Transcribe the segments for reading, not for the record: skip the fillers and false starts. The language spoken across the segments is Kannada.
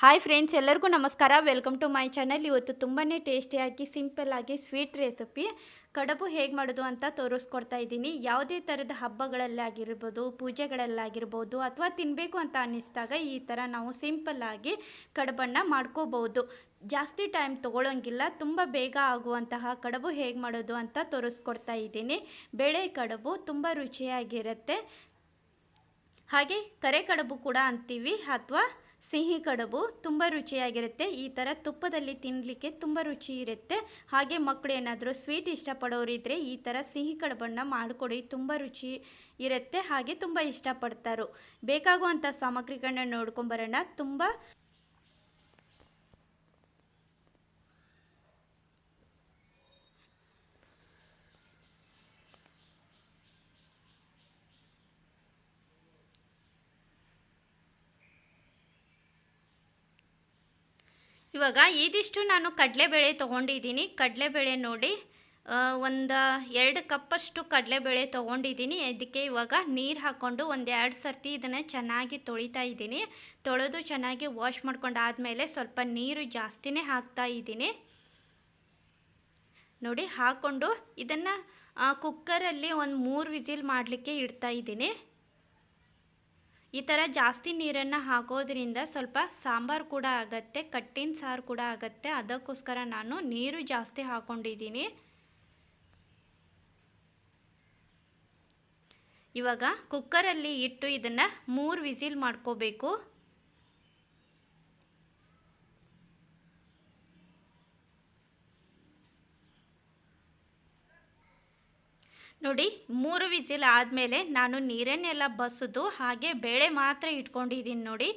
ಹಾಯ್ ಫ್ರೆಂಡ್ಸ್, ಎಲ್ಲರಿಗೂ ನಮಸ್ಕಾರ. Welcome to my channel. ಇವತ್ತು ತುಂಬಾ ಟೇಸ್ಟಿಯಾಗಿ ಸಿಂಪಲ್ಲಾಗಿ ಸ್ವೀಟ್ ರೆಸಿಪಿ ಕಡುಬು ಹೇಗೆ ಮಾಡೋದು ಅಂತ ತೋರಿಸ್ಕೊಡ್ತಾ ಇದ್ದೀನಿ. ಯಾವುದೇ ಥರದ ಹಬ್ಬಗಳಲ್ಲಾಗಿರ್ಬೋದು, ಪೂಜೆಗಳಲ್ಲಾಗಿರ್ಬೋದು, ಅಥವಾ ತಿನ್ನಬೇಕು ಅಂತ ಅನ್ನಿಸಿದಾಗ ಈ ಥರ ನಾವು ಸಿಂಪಲ್ಲಾಗಿ ಕಡುಬನ್ನು ಮಾಡ್ಕೋಬೋದು. ಜಾಸ್ತಿ ಟೈಮ್ ತೊಗೊಳ್ಳೋಂಗಿಲ್ಲ, ತುಂಬ ಬೇಗ ಆಗುವಂತಹ ಕಡುಬು ಹೇಗೆ ಮಾಡೋದು ಅಂತ ತೋರಿಸ್ಕೊಡ್ತಾ ಇದ್ದೀನಿ. ಬೇಳೆ ಕಡುಬು ತುಂಬ ರುಚಿಯಾಗಿರುತ್ತೆ. ಹಾಗೆ ಕರೆ ಕಡುಬು ಕೂಡ ಅಂತೀವಿ, ಅಥವಾ ಸಿಹಿ ಕಡುಬು ತುಂಬ ರುಚಿಯಾಗಿರುತ್ತೆ. ಈ ಥರ ತುಪ್ಪದಲ್ಲಿ ತಿನ್ನಲಿಕ್ಕೆ ತುಂಬ ರುಚಿ ಇರುತ್ತೆ. ಹಾಗೆ ಮಕ್ಕಳು ಏನಾದರೂ ಸ್ವೀಟ್ ಇಷ್ಟಪಡೋರಿದ್ದರೆ ಈ ಥರ ಸಿಹಿ ಕಡುಬನ್ನು ಮಾಡಿಕೊಡಿ, ತುಂಬ ರುಚಿ ಇರುತ್ತೆ. ಹಾಗೆ ತುಂಬ ಇಷ್ಟಪಡ್ತಾರೋ. ಬೇಕಾಗುವಂಥ ಸಾಮಗ್ರಿಗಳನ್ನ ನೋಡ್ಕೊಂಬರೋಣ. ಇವಾಗ ಇದಿಷ್ಟು ನಾನು ಕಡಲೆಬೇಳೆ ತೊಗೊಂಡಿದ್ದೀನಿ. ಕಡಲೆಬೇಳೆ ನೋಡಿ, ಒಂದು 2 ಕಪ್ಪಷ್ಟು ಕಡಲೆಬೇಳೆ ತೊಗೊಂಡಿದ್ದೀನಿ. ಇದಕ್ಕೆ ಇವಾಗ ನೀರು ಹಾಕ್ಕೊಂಡು ಒಂದು 2 ಸರ್ತಿ ಇದನ್ನು ಚೆನ್ನಾಗಿ ತೊಳಿತಾ ಇದ್ದೀನಿ. ತೊಳೆದು ಚೆನ್ನಾಗಿ ವಾಶ್ ಮಾಡ್ಕೊಂಡಾದಮೇಲೆ ಸ್ವಲ್ಪ ನೀರು ಜಾಸ್ತಿನೇ ಹಾಕ್ತಾ ಇದ್ದೀನಿ. ನೋಡಿ, ಹಾಕ್ಕೊಂಡು ಇದನ್ನು ಕುಕ್ಕರಲ್ಲಿ ಒಂದು 3 ವಿಸಿಲ್ ಮಾಡಲಿಕ್ಕೆ ಇಡ್ತಾ ಇದ್ದೀನಿ. ಈ ಥರ ಜಾಸ್ತಿ ನೀರನ್ನು ಹಾಕೋದ್ರಿಂದ ಸ್ವಲ್ಪ ಸಾಂಬಾರು ಕೂಡ ಆಗುತ್ತೆ, ಕಟ್ಟಿನ ಸಾರು ಕೂಡ ಆಗುತ್ತೆ. ಅದಕ್ಕೋಸ್ಕರ ನಾನು ನೀರು ಜಾಸ್ತಿ ಹಾಕ್ಕೊಂಡಿದ್ದೀನಿ. ಇವಾಗ ಕುಕ್ಕರಲ್ಲಿ ಇಟ್ಟು ಇದನ್ನು 3 ವಿಸಿಲ್ ಮಾಡ್ಕೋಬೇಕು. ನೋಡಿ, 3 ವಿಸಿಲ್ ಆದಮೇಲೆ ನಾನು ನೀರನ್ನೆಲ್ಲ ಬಸಿದು ಹಾಗೆ ಬೇಳೆ ಮಾತ್ರ ಇಟ್ಕೊಂಡಿದ್ದೀನಿ. ನೋಡಿ,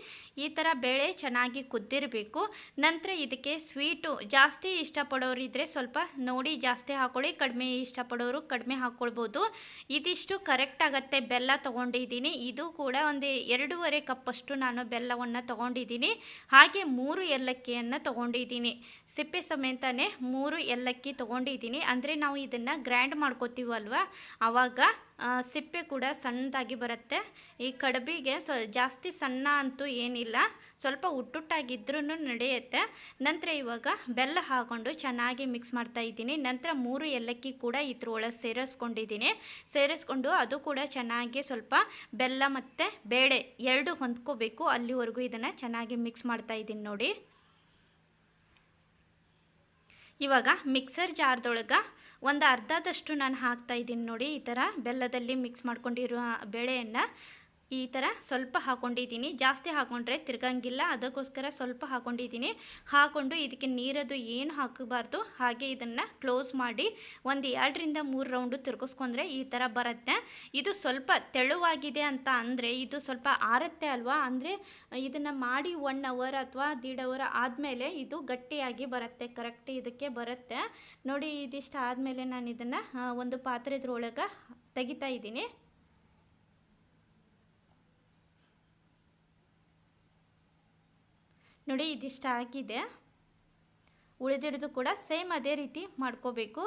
ಈ ಥರ ಬೇಳೆ ಚೆನ್ನಾಗಿ ಕುದ್ದಿರಬೇಕು. ನಂತರ ಇದಕ್ಕೆ ಸ್ವೀಟು ಜಾಸ್ತಿ ಇಷ್ಟಪಡೋರಿದ್ದರೆ ಸ್ವಲ್ಪ ನೋಡಿ ಜಾಸ್ತಿ ಹಾಕ್ಕೊಳ್ಳಿ, ಕಡಿಮೆ ಇಷ್ಟಪಡೋರು ಕಡಿಮೆ ಹಾಕ್ಕೊಳ್ಬೋದು. ಇದಿಷ್ಟು ಕರೆಕ್ಟ್ ಆಗುತ್ತೆ. ಬೆಲ್ಲ ತೊಗೊಂಡಿದ್ದೀನಿ. ಇದು ಕೂಡ ಒಂದು 2.5 ಕಪ್ಪಷ್ಟು ನಾನು ಬೆಲ್ಲವನ್ನು ತೊಗೊಂಡಿದ್ದೀನಿ. ಹಾಗೆ 3 ಏಲಕ್ಕಿಯನ್ನು ತೊಗೊಂಡಿದ್ದೀನಿ. ಸಿಪ್ಪೆ ಸಮೇತನೇ 3 ಏಲಕ್ಕಿ ತೊಗೊಂಡಿದ್ದೀನಿ. ಅಂದರೆ ನಾವು ಇದನ್ನು ಗ್ರೈಂಡ್ ಮಾಡ್ಕೋತೀವಲ್ವ, ಆವಾಗ ಸಿಪ್ಪೆ ಕೂಡ ಸಣ್ಣದಾಗಿ ಬರುತ್ತೆ. ಈ ಕಡುಬಿಗೆ ಜಾಸ್ತಿ ಸಣ್ಣ ಅಂತೂ ಏನಿಲ್ಲ, ಸ್ವಲ್ಪ ಉಟ್ಟುಟ್ಟಾಗಿದ್ರೂ ನಡೆಯುತ್ತೆ. ನಂತರ ಇವಾಗ ಬೆಲ್ಲ ಹಾಕ್ಕೊಂಡು ಚೆನ್ನಾಗಿ ಮಿಕ್ಸ್ ಮಾಡ್ತಾ ಇದ್ದೀನಿ. ನಂತರ 3 ಏಲಕ್ಕಿ ಕೂಡ ಇದ್ರೊಳಗೆ ಸೇರಿಸ್ಕೊಂಡು ಅದು ಕೂಡ ಚೆನ್ನಾಗಿ ಸ್ವಲ್ಪ ಬೆಲ್ಲ ಮತ್ತು ಬೇಳೆ 2 ಹೊಂದ್ಕೋಬೇಕು. ಅಲ್ಲಿವರೆಗೂ ಇದನ್ನು ಚೆನ್ನಾಗಿ ಮಿಕ್ಸ್ ಮಾಡ್ತಾ ಇದ್ದೀನಿ. ನೋಡಿ, ಇವಾಗ ಮಿಕ್ಸರ್ ಜಾರ್ದೊಳಗೆ ಒಂದು ಅರ್ಧದಷ್ಟು ನಾನು ಹಾಕ್ತಾಯಿದ್ದೀನಿ. ನೋಡಿ, ಈ ಥರ ಬೆಲ್ಲದಲ್ಲಿ ಮಿಕ್ಸ್ ಮಾಡ್ಕೊಂಡಿರೋ ಬೇಳೆಯನ್ನು ಈ ಥರ ಸ್ವಲ್ಪ ಹಾಕ್ಕೊಂಡಿದ್ದೀನಿ. ಜಾಸ್ತಿ ಹಾಕ್ಕೊಂಡ್ರೆ ತಿರ್ಗಂಗಿಲ್ಲ, ಅದಕ್ಕೋಸ್ಕರ ಸ್ವಲ್ಪ ಹಾಕ್ಕೊಂಡಿದ್ದೀನಿ. ಹಾಕ್ಕೊಂಡು ಇದಕ್ಕೆ ನೀರದು ಏನು ಹಾಕಬಾರ್ದು. ಹಾಗೆ ಇದನ್ನು ಕ್ಲೋಸ್ ಮಾಡಿ ಒಂದು 2ರಿಂದ 3 ರೌಂಡು ತಿರ್ಗಿಸ್ಕೊಂಡ್ರೆ ಈ ಥರ ಬರುತ್ತೆ. ಇದು ಸ್ವಲ್ಪ ತೆಳುವಾಗಿದೆ ಅಂತ ಅಂದರೆ ಇದು ಸ್ವಲ್ಪ ಆರುತ್ತೆ ಅಲ್ವಾ, ಅಂದರೆ ಇದನ್ನು ಮಾಡಿ 1 ಅವರ್ ಅಥವಾ 1.5 ಅವರ್ ಆದಮೇಲೆ ಇದು ಗಟ್ಟಿಯಾಗಿ ಬರುತ್ತೆ, ಕರೆಕ್ಟ್ ಇದಕ್ಕೆ ಬರುತ್ತೆ. ನೋಡಿ, ಇದಿಷ್ಟು ಆದಮೇಲೆ ನಾನು ಇದನ್ನು ಒಂದು ಪಾತ್ರೆದ್ರೊಳಗೆ ತೆಗಿತಾ ಇದ್ದೀನಿ. ನೋಡಿ, ಇದಿಷ್ಟು ಆಗಿದೆ. ಉಳಿದಿರೋದು ಕೂಡ ಸೇಮ್ ಅದೇ ರೀತಿ ಮಾಡ್ಕೋಬೇಕು.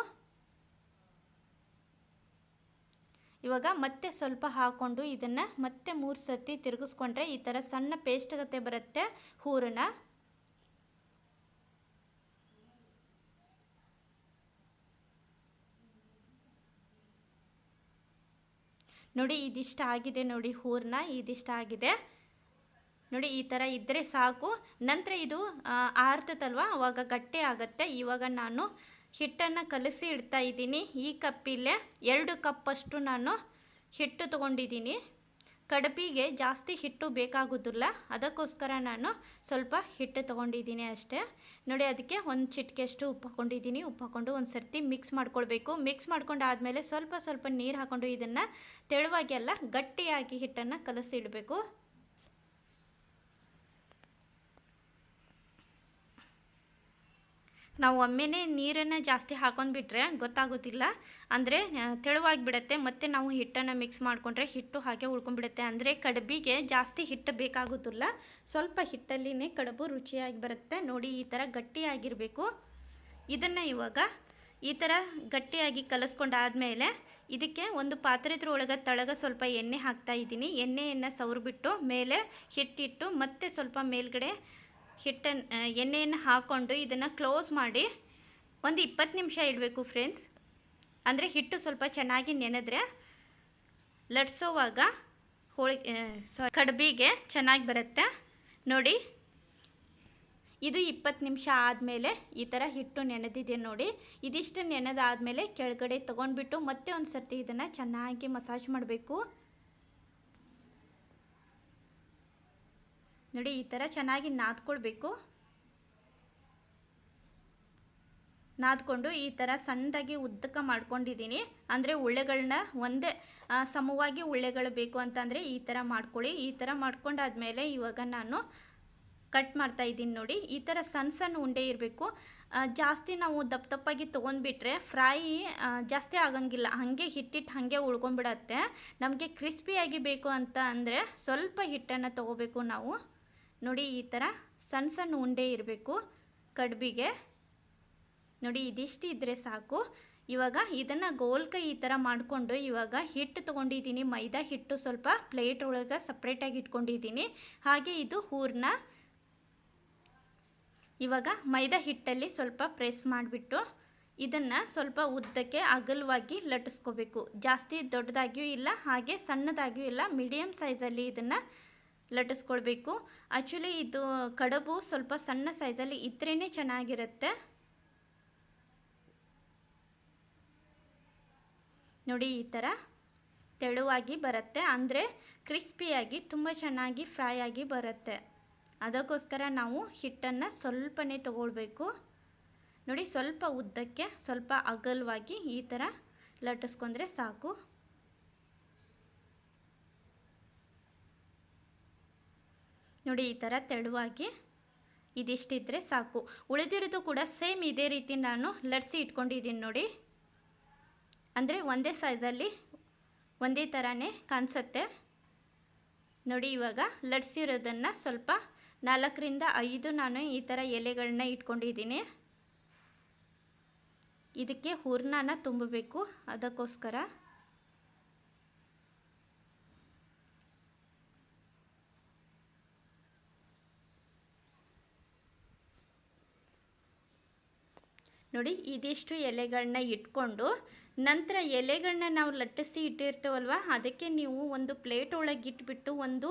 ಇವಾಗ ಮತ್ತೆ ಸ್ವಲ್ಪ ಹಾಕ್ಕೊಂಡು ಇದನ್ನು ಮತ್ತೆ 3 ಸರ್ತಿ ತಿರುಗಿಸ್ಕೊಂಡ್ರೆ ಈ ಥರ ಸಣ್ಣ ಪೇಸ್ಟ್ ಗತೆ ಬರುತ್ತೆ ಹೂರಣ. ನೋಡಿ, ಇದಿಷ್ಟು ಆಗಿದೆ. ನೋಡಿ, ಹೂರಣ ಇದಿಷ್ಟು ಆಗಿದೆ. ನೋಡಿ, ಈ ಥರ ಇದ್ದರೆ ಸಾಕು. ನಂತರ ಇದು ಆರ್ತದಲ್ವ, ಆವಾಗ ಗಟ್ಟಿ ಆಗುತ್ತೆ. ಇವಾಗ ನಾನು ಹಿಟ್ಟನ್ನು ಕಲಸಿ ಇಡ್ತಾ ಇದ್ದೀನಿ. ಈ ಕಪ್ಪಿಲ್ಲೇ 2 ಕಪ್ಪಷ್ಟು ನಾನು ಹಿಟ್ಟು ತೊಗೊಂಡಿದ್ದೀನಿ. ಕಡುಬಿಗೆ ಜಾಸ್ತಿ ಹಿಟ್ಟು ಬೇಕಾಗೋದಿಲ್ಲ, ಅದಕ್ಕೋಸ್ಕರ ನಾನು ಸ್ವಲ್ಪ ಹಿಟ್ಟು ತೊಗೊಂಡಿದ್ದೀನಿ ಅಷ್ಟೇ. ನೋಡಿ, ಅದಕ್ಕೆ ಒಂದು ಚಿಟಿಕೆಯಷ್ಟು ಉಪ್ಪು ಹಾಕ್ಕೊಂಡಿದ್ದೀನಿ. ಉಪ್ಪು ಹಾಕ್ಕೊಂಡು ಒಂದು ಸರ್ತಿ ಮಿಕ್ಸ್ ಮಾಡ್ಕೊಳ್ಬೇಕು. ಮಿಕ್ಸ್ ಮಾಡ್ಕೊಂಡು ಆದಮೇಲೆ ಸ್ವಲ್ಪ ನೀರು ಹಾಕ್ಕೊಂಡು ಇದನ್ನು ತೆಳುವಾಗಿ ಎಲ್ಲ ಗಟ್ಟಿಯಾಗಿ ಹಿಟ್ಟನ್ನು ಕಲಸಿ ಇಡಬೇಕು. ನಾವು ಒಮ್ಮೆನೇ ನೀರನ್ನು ಜಾಸ್ತಿ ಹಾಕೊಂಡ್ಬಿಟ್ರೆ ಗೊತ್ತಾಗೋದಿಲ್ಲ, ಅಂದರೆ ತೆಳುವಾಗಿ ಬಿಡುತ್ತೆ. ಮತ್ತು ನಾವು ಹಿಟ್ಟನ್ನು ಮಿಕ್ಸ್ ಮಾಡಿಕೊಂಡ್ರೆ ಹಿಟ್ಟು ಹಾಗೆ ಉಳ್ಕೊಂಡ್ಬಿಡುತ್ತೆ. ಅಂದರೆ ಕಡುಬಿಗೆ ಜಾಸ್ತಿ ಹಿಟ್ಟು ಬೇಕಾಗೋದಿಲ್ಲ, ಸ್ವಲ್ಪ ಹಿಟ್ಟಲ್ಲಿನೇ ಕಡುಬು ರುಚಿಯಾಗಿ ಬರುತ್ತೆ. ನೋಡಿ, ಈ ಥರ ಗಟ್ಟಿಯಾಗಿರಬೇಕು. ಇದನ್ನು ಇವಾಗ ಈ ಥರ ಗಟ್ಟಿಯಾಗಿ ಕಲಿಸ್ಕೊಂಡಾದಮೇಲೆ ಇದಕ್ಕೆ ಒಂದು ಪಾತ್ರೆದ್ರೊಳಗೆ ತಳಗ ಸ್ವಲ್ಪ ಎಣ್ಣೆ ಹಾಕ್ತಾ ಇದ್ದೀನಿ. ಎಣ್ಣೆಯನ್ನು ಸವರ್ಬಿಟ್ಟು ಮೇಲೆ ಹಿಟ್ಟಿಟ್ಟು ಮತ್ತೆ ಸ್ವಲ್ಪ ಮೇಲ್ಗಡೆ ಎಣ್ಣೆಯನ್ನು ಹಾಕ್ಕೊಂಡು ಇದನ್ನು ಕ್ಲೋಸ್ ಮಾಡಿ ಒಂದು 20 ನಿಮಿಷ ಇಡಬೇಕು ಫ್ರೆಂಡ್ಸ್. ಅಂದರೆ ಹಿಟ್ಟು ಸ್ವಲ್ಪ ಚೆನ್ನಾಗಿ ನೆನೆದ್ರೆ ಲಟ್ಸೋವಾಗ ಕಡುಬಿಗೆ ಚೆನ್ನಾಗಿ ಬರುತ್ತೆ ನೋಡಿ. ಇದು 20 ನಿಮಿಷ ಆದಮೇಲೆ ಈ ಥರ ಹಿಟ್ಟು ನೆನೆದಿದೆ ನೋಡಿ. ಇದಿಷ್ಟು ನೆನೆದಾದಮೇಲೆ ಕೆಳಗಡೆ ತೊಗೊಂಡ್ಬಿಟ್ಟು ಮತ್ತೆ ಒಂದು ಸರ್ತಿ ಇದನ್ನು ಚೆನ್ನಾಗಿ ಮಸಾಜ್ ಮಾಡಬೇಕು ನೋಡಿ. ಈ ಥರ ಚೆನ್ನಾಗಿ ನಾದ್ಕೊಳ್ಬೇಕು. ನಾದ್ಕೊಂಡು ಈ ಥರ ಸಣ್ಣದಾಗಿ ಉದ್ದಕ್ಕೆ ಮಾಡ್ಕೊಂಡಿದ್ದೀನಿ. ಅಂದರೆ ಉಳ್ಳೆಗಳನ್ನ ಒಂದೇ ಸಮವಾಗಿ ಉಳ್ಳೆಗಳು ಬೇಕು ಅಂತಂದರೆ ಈ ಥರ ಮಾಡ್ಕೊಳ್ಳಿ. ಈ ಥರ ಮಾಡ್ಕೊಂಡಾದ್ಮೇಲೆ ಇವಾಗ ನಾನು ಕಟ್ ಮಾಡ್ತಾ ಇದ್ದೀನಿ ನೋಡಿ. ಈ ಥರ ಸಣ್ಣ ಸಣ್ಣ ಉಂಡೆ ಇರಬೇಕು. ಜಾಸ್ತಿ ನಾವು ದಪ್ಪ ದಪ್ಪಾಗಿ ತೊಗೊಂಡ್ಬಿಟ್ರೆ ಫ್ರೈ ಜಾಸ್ತಿ ಆಗಂಗಿಲ್ಲ, ಹಾಗೆ ಹಿಟ್ಟಿಟ್ಟು ಹಾಗೆ ಉಳ್ಕೊಂಡ್ಬಿಡತ್ತೆ. ನಮಗೆ ಕ್ರಿಸ್ಪಿಯಾಗಿ ಬೇಕು ಅಂತ ಅಂದರೆ ಸ್ವಲ್ಪ ಹಿಟ್ಟನ್ನು ತೊಗೋಬೇಕು ನಾವು ನೋಡಿ. ಈ ಥರ ಸಣ್ಣ ಸಣ್ಣ ಉಂಡೆ ಇರಬೇಕು ಕಡುಬಿಗೆ ನೋಡಿ. ಇದಿಷ್ಟು ಇದ್ದರೆ ಸಾಕು. ಇವಾಗ ಇದನ್ನು ಗೋಲ್ಕ ಈ ಥರ ಮಾಡಿಕೊಂಡು ಇವಾಗ ಹಿಟ್ಟು ತೊಗೊಂಡಿದ್ದೀನಿ, ಮೈದಾ ಹಿಟ್ಟು ಸ್ವಲ್ಪ ಪ್ಲೇಟ್ ಒಳಗೆ ಸಪ್ರೇಟಾಗಿ ಇಟ್ಕೊಂಡಿದ್ದೀನಿ. ಹಾಗೆ ಇದು ಹೂರಣ ಇವಾಗ ಮೈದಾ ಹಿಟ್ಟಲ್ಲಿ ಸ್ವಲ್ಪ ಪ್ರೆಸ್ ಮಾಡಿಬಿಟ್ಟು ಇದನ್ನು ಸ್ವಲ್ಪ ಉದ್ದಕ್ಕೆ ಅಗಲವಾಗಿ ಲಟ್ಟಿಸ್ಕೋಬೇಕು. ಜಾಸ್ತಿ ದೊಡ್ಡದಾಗಿಯೂ ಇಲ್ಲ ಹಾಗೆ ಸಣ್ಣದಾಗಿಯೂ ಇಲ್ಲ, ಮೀಡಿಯಮ್ ಸೈಜಲ್ಲಿ ಇದನ್ನು ಲಟ್ಟಿಸ್ಕೊಳ್ಬೇಕು. ಆ್ಯಕ್ಚುಲಿ ಇದು ಕಡುಬು ಸ್ವಲ್ಪ ಸಣ್ಣ ಸೈಜಲ್ಲಿ ಇದ್ರೇ ಚೆನ್ನಾಗಿರುತ್ತೆ ನೋಡಿ. ಈ ಥರ ತೆಳುವಾಗಿ ಬರುತ್ತೆ, ಅಂದರೆ ಕ್ರಿಸ್ಪಿಯಾಗಿ ತುಂಬ ಚೆನ್ನಾಗಿ ಫ್ರೈ ಆಗಿ ಬರುತ್ತೆ. ಅದಕ್ಕೋಸ್ಕರ ನಾವು ಹಿಟ್ಟನ್ನು ಸ್ವಲ್ಪನೇ ತಗೊಳ್ಬೇಕು ನೋಡಿ. ಸ್ವಲ್ಪ ಉದ್ದಕ್ಕೆ ಸ್ವಲ್ಪ ಅಗಲವಾಗಿ ಈ ಥರ ಲಟ್ಟಿಸ್ಕೊಂಡ್ರೆ ಸಾಕು ನೋಡಿ. ಈ ಥರ ತೆಳುವಾಗಿ ಇದಿಷ್ಟಿದ್ರೆ ಸಾಕು. ಉಳಿದಿರೋದು ಕೂಡ ಸೇಮ್ ಇದೇ ರೀತಿ ನಾನು ಲಟ್ಸಿ ಇಟ್ಕೊಂಡಿದ್ದೀನಿ ನೋಡಿ. ಅಂದರೆ ಒಂದೇ ಸೈಜಲ್ಲಿ ಒಂದೇ ಥರನೇ ಕಾಣಿಸುತ್ತೆ ನೋಡಿ. ಇವಾಗ ಲಟ್ಸಿರೋದನ್ನು ಸ್ವಲ್ಪ 4 ರಿಂದ 5 ನಾನು ಈ ಥರ ಎಲೆಗಳನ್ನ ಇಟ್ಕೊಂಡಿದ್ದೀನಿ. ಇದಕ್ಕೆ ಹೂರಣನ ತುಂಬಬೇಕು, ಅದಕ್ಕೋಸ್ಕರ ನೋಡಿ. ಇದಿಷ್ಟು ಎಲೆಗಳನ್ನ ಇಟ್ಕೊಂಡು ನಂತರ ಎಲೆಗಳನ್ನ ನಾವು ಲಟ್ಟಿಸಿ ಇಟ್ಟಿರ್ತೀವಲ್ವ, ಅದಕ್ಕೆ ನೀವು ಒಂದು ಪ್ಲೇಟ್ ಒಳಗೆ ಇಟ್ಬಿಟ್ಟು ಒಂದು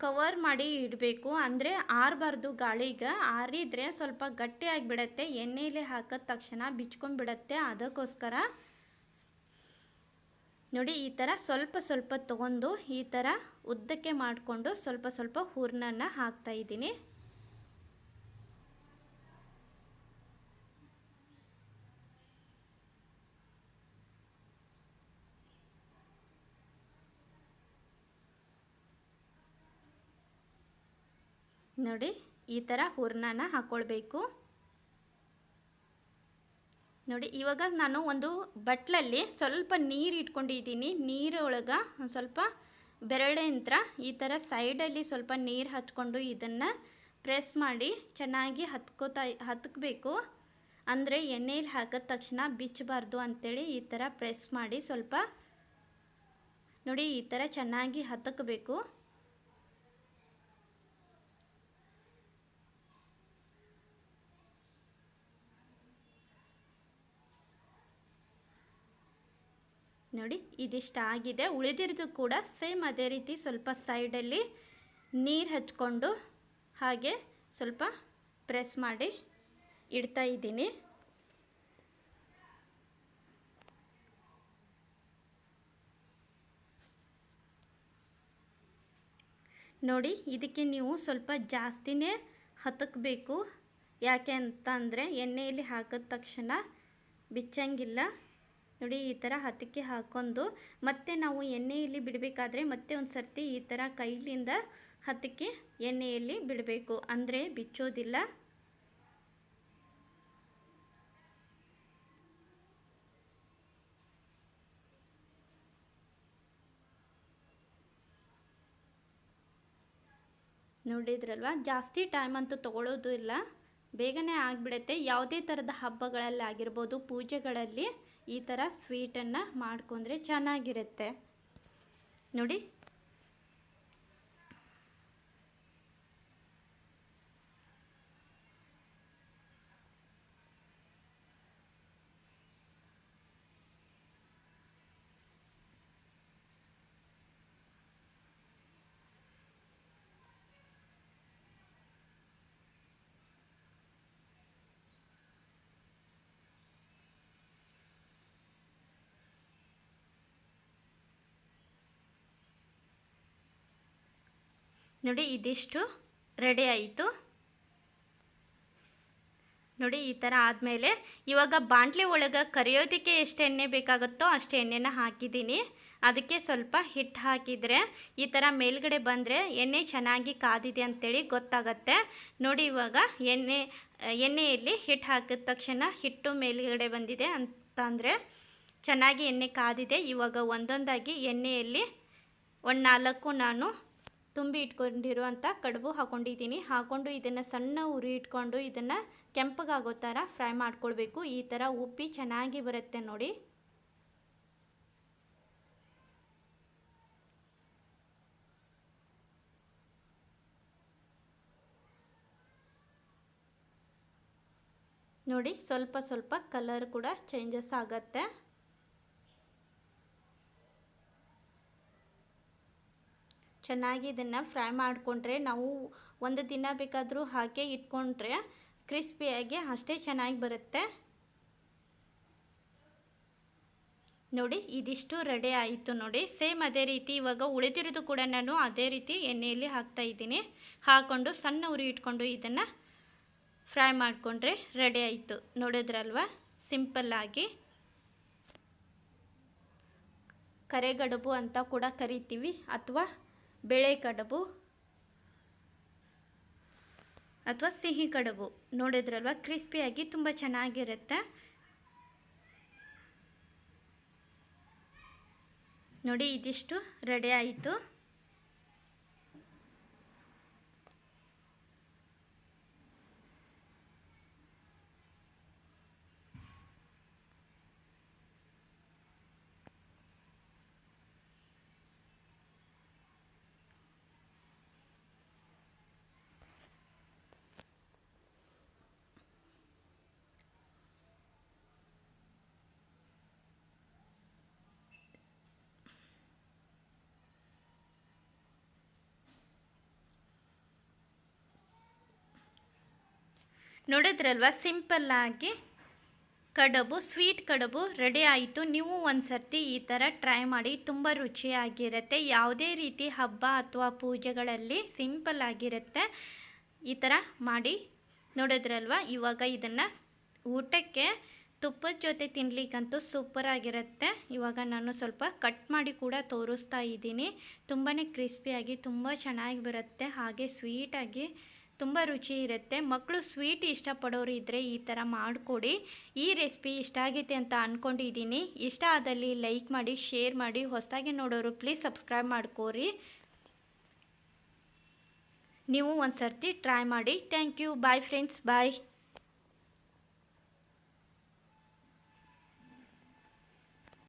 ಕವರ್ ಮಾಡಿ ಇಡಬೇಕು. ಅಂದರೆ ಆರಬಾರ್ದು ಗಾಳಿಗೆ. ಆರಿದರೆ ಸ್ವಲ್ಪ ಗಟ್ಟಿ ಆಗಿಬಿಡತ್ತೆ, ಎಣ್ಣೆಯಲ್ಲಿ ಹಾಕಿದ ತಕ್ಷಣ ಬಿಚ್ಕೊಂಡ್ಬಿಡತ್ತೆ. ಅದಕ್ಕೋಸ್ಕರ ನೋಡಿ ಈ ಥರ ಸ್ವಲ್ಪ ಸ್ವಲ್ಪ ತೊಗೊಂಡು ಈ ಥರ ಉದ್ದಕ್ಕೆ ಮಾಡಿಕೊಂಡು ಸ್ವಲ್ಪ ಸ್ವಲ್ಪ ಹೂರಣನ ಹಾಕ್ತಾಯಿದ್ದೀನಿ ನೋಡಿ. ಈ ಥರ ಹೂರಣನ ಹಾಕ್ಕೊಳ್ಬೇಕು ನೋಡಿ. ಇವಾಗ ನಾನು ಒಂದು ಬಟ್ಲಲ್ಲಿ ಸ್ವಲ್ಪ ನೀರು ಇಟ್ಕೊಂಡಿದ್ದೀನಿ. ನೀರೊಳಗೆ ಸ್ವಲ್ಪ ಬೆರಳಿಂದ ಈ ಥರ ಸೈಡಲ್ಲಿ ಸ್ವಲ್ಪ ನೀರು ಹಚ್ಕೊಂಡು ಇದನ್ನು ಪ್ರೆಸ್ ಮಾಡಿ ಚೆನ್ನಾಗಿ ಹತ್ಕಬೇಕು. ಅಂದರೆ ಎಣ್ಣೆಯಲ್ಲಿ ಹಾಕಿದ ತಕ್ಷಣ ಬಿಚ್ಚಬಾರ್ದು ಅಂಥೇಳಿ ಈ ಥರ ಪ್ರೆಸ್ ಮಾಡಿ ಸ್ವಲ್ಪ ನೋಡಿ ಈ ಥರ ಚೆನ್ನಾಗಿ ಹತ್ತಕಬೇಕು. ನೋಡಿ ಇದಿಷ್ಟ ಆಗಿದೆ. ಉಳಿದಿರೋದು ಕೂಡ ಸೇಮ್ ಅದೇ ರೀತಿ ಸ್ವಲ್ಪ ಸೈಡಲ್ಲಿ ನೀರು ಹಚ್ಕೊಂಡು ಹಾಗೆ ಸ್ವಲ್ಪ ಪ್ರೆಸ್ ಮಾಡಿ ಇಡ್ತಾ ಇದ್ದೀನಿ ನೋಡಿ. ಇದಕ್ಕೆ ನೀವು ಸ್ವಲ್ಪ ಜಾಸ್ತಿನೇ ಹತ್ತಕಬೇಕು. ಯಾಕೆ ಅಂತ ಅಂದರೆ ಎಣ್ಣೆಯಲ್ಲಿ ಹಾಕಿದ ತಕ್ಷಣ ಬಿಚ್ಚಂಗಿಲ್ಲ ನೋಡಿ. ಈ ಥರ ಹತ್ತಿಕ್ಕೆ ಹಾಕ್ಕೊಂಡು ಮತ್ತೆ ನಾವು ಎಣ್ಣೆಯಲ್ಲಿ ಬಿಡಬೇಕಾದ್ರೆ ಮತ್ತೆ ಒಂದು ಸರ್ತಿ ಈ ಥರ ಕೈಲಿಂದ ಹತ್ತಿಕ್ಕೆ ಎಣ್ಣೆಯಲ್ಲಿ ಬಿಡಬೇಕು, ಅಂದರೆ ಬಿಚ್ಚೋದಿಲ್ಲ. ನೋಡಿದ್ರಲ್ವ, ಜಾಸ್ತಿ ಟೈಮ್ ಅಂತೂ ತೊಗೊಳ್ಳೋದು ಇಲ್ಲ, ಬೇಗನೆ ಆಗಿಬಿಡುತ್ತೆ. ಯಾವುದೇ ಥರದ ಹಬ್ಬಗಳಲ್ಲಿ ಆಗಿರ್ಬೋದು, ಪೂಜೆಗಳಲ್ಲಿ ಈ ಥರ ಸ್ವೀಟನ್ನು ಮಾಡ್ಕೊಂಡ್ರೆ ಚೆನ್ನಾಗಿರುತ್ತೆ ನೋಡಿ. ನೋಡಿ ಇದಿಷ್ಟು ರೆಡಿ ಆಯಿತು. ನೋಡಿ ಈ ಥರ ಆದಮೇಲೆ ಇವಾಗ ಬಾಣಲೆ ಒಳಗೆ ಕರಿಯೋದಕ್ಕೆ ಎಷ್ಟು ಎಣ್ಣೆ ಬೇಕಾಗುತ್ತೋ ಅಷ್ಟು ಎಣ್ಣೆನ ಹಾಕಿದ್ದೀನಿ. ಅದಕ್ಕೆ ಸ್ವಲ್ಪ ಹಿಟ್ಟು ಹಾಕಿದರೆ ಈ ಥರ ಮೇಲ್ಗಡೆ ಬಂದರೆ ಎಣ್ಣೆ ಚೆನ್ನಾಗಿ ಕಾದಿದೆ ಅಂಥೇಳಿ ಗೊತ್ತಾಗತ್ತೆ. ನೋಡಿ ಇವಾಗ ಎಣ್ಣೆಯಲ್ಲಿ ಹಿಟ್ಟು ಹಾಕಿದ ತಕ್ಷಣ ಹಿಟ್ಟು ಮೇಲ್ಗಡೆ ಬಂದಿದೆ ಅಂತ ಅಂದರೆ ಚೆನ್ನಾಗಿ ಎಣ್ಣೆ ಕಾದಿದೆ. ಇವಾಗ ಒಂದೊಂದಾಗಿ ಎಣ್ಣೆಯಲ್ಲಿ 4 ನಾನು ತುಂಬಿ ಇಟ್ಕೊಂಡಿರುವಂಥ ಕಡುಬು ಹಾಕ್ಕೊಂಡಿದ್ದೀನಿ. ಹಾಕ್ಕೊಂಡು ಇದನ್ನು ಸಣ್ಣ ಉರಿ ಇಟ್ಕೊಂಡು ಇದನ್ನು ಕೆಂಪಗಾಗೋ ಥರ ಫ್ರೈ ಮಾಡ್ಕೊಳ್ಬೇಕು. ಈ ಥರ ಉಪ್ಪಿ ಚೆನ್ನಾಗಿ ಬರುತ್ತೆ ನೋಡಿ. ನೋಡಿ ಸ್ವಲ್ಪ ಸ್ವಲ್ಪ ಕಲರ್ ಕೂಡ ಚೇಂಜಸ್ ಆಗತ್ತೆ. ಚೆನ್ನಾಗಿ ಇದನ್ನು ಫ್ರೈ ಮಾಡಿಕೊಂಡ್ರೆ ನಾವು ಒಂದು ದಿನ ಬೇಕಾದರೂ ಹಾಕಿ ಇಟ್ಕೊಂಡ್ರೆ ಕ್ರಿಸ್ಪಿಯಾಗಿ ಅಷ್ಟೇ ಚೆನ್ನಾಗಿ ಬರುತ್ತೆ. ನೋಡಿ ಇದಿಷ್ಟು ರೆಡಿ ಆಯಿತು ನೋಡಿ. ಸೇಮ್ ಅದೇ ರೀತಿ ಇವಾಗ ಉಳಿದಿರೋದು ಕೂಡ ನಾನು ಅದೇ ರೀತಿ ಎಣ್ಣೆಯಲ್ಲಿ ಹಾಕ್ತಾ ಇದ್ದೀನಿ. ಹಾಕ್ಕೊಂಡು ಸಣ್ಣ ಉರಿ ಇಟ್ಕೊಂಡು ಇದನ್ನು ಫ್ರೈ ಮಾಡಿಕೊಂಡ್ರೆ ರೆಡಿ ಆಯಿತು. ನೋಡಿದ್ರಲ್ವ, ಸಿಂಪಲ್ಲಾಗಿ ಕರೆಗಡುಬು ಅಂತ ಕೂಡ ಕರಿತೀವಿ, ಅಥವಾ ಬೇಳೆ ಕಡುಬು ಅಥವಾ ಸಿಹಿ ಕಡುಬು. ನೋಡಿದ್ರಲ್ವ, ಕ್ರಿಸ್ಪಿಯಾಗಿ ತುಂಬ ಚೆನ್ನಾಗಿರುತ್ತೆ. ನೋಡಿ ಇದಿಷ್ಟು ರೆಡಿ ಆಯಿತು. ನೋಡಿದ್ರಲ್ವ, ಸಿಂಪಲ್ಲಾಗಿ ಕಡುಬು, ಸ್ವೀಟ್ ಕಡುಬು ರೆಡಿ ಆಯಿತು. ನೀವು ಒಂದು ಸರ್ತಿ ಈ ಥರ ಟ್ರೈ ಮಾಡಿ, ತುಂಬ ರುಚಿಯಾಗಿರುತ್ತೆ. ಯಾವುದೇ ರೀತಿ ಹಬ್ಬ ಅಥವಾ ಪೂಜೆಗಳಲ್ಲಿ ಸಿಂಪಲ್ ಆಗಿರುತ್ತೆ. ಈ ಥರ ಮಾಡಿ. ನೋಡಿದ್ರಲ್ವ, ಇವಾಗ ಇದನ್ನು ಊಟಕ್ಕೆ ತುಪ್ಪದ ಜೊತೆ ತಿನ್ನಲಿಕ್ಕಂತೂ ಸೂಪರಾಗಿರುತ್ತೆ. ಇವಾಗ ನಾನು ಸ್ವಲ್ಪ ಕಟ್ ಮಾಡಿ ಕೂಡ ತೋರಿಸ್ತಾ ಇದ್ದೀನಿ. ತುಂಬಾ ಕ್ರಿಸ್ಪಿಯಾಗಿ ತುಂಬ ಚೆನ್ನಾಗಿ ಬರುತ್ತೆ, ಹಾಗೆ ಸ್ವೀಟಾಗಿ ತುಂಬ ರುಚಿ ಇರುತ್ತೆ. ಮಕ್ಕಳು ಸ್ವೀಟ್ ಇಷ್ಟಪಡೋರು ಇದ್ದರೆ ಈ ಥರ ಮಾಡಿಕೊಡಿ. ಈ ರೆಸಿಪಿ ಇಷ್ಟ ಆಗೈತೆ ಅಂತ ಅಂದ್ಕೊಂಡಿದ್ದೀನಿ. ಇಷ್ಟ ಆದಲ್ಲಿ ಲೈಕ್ ಮಾಡಿ, ಶೇರ್ ಮಾಡಿ. ಹೊಸದಾಗಿ ನೋಡೋರು ಪ್ಲೀಸ್ ಸಬ್ಸ್ಕ್ರೈಬ್ ಮಾಡ್ಕೋರಿ. ನೀವು ಒಂದು ಸರ್ತಿ ಟ್ರೈ ಮಾಡಿ. Thank you. Bye friends, bye.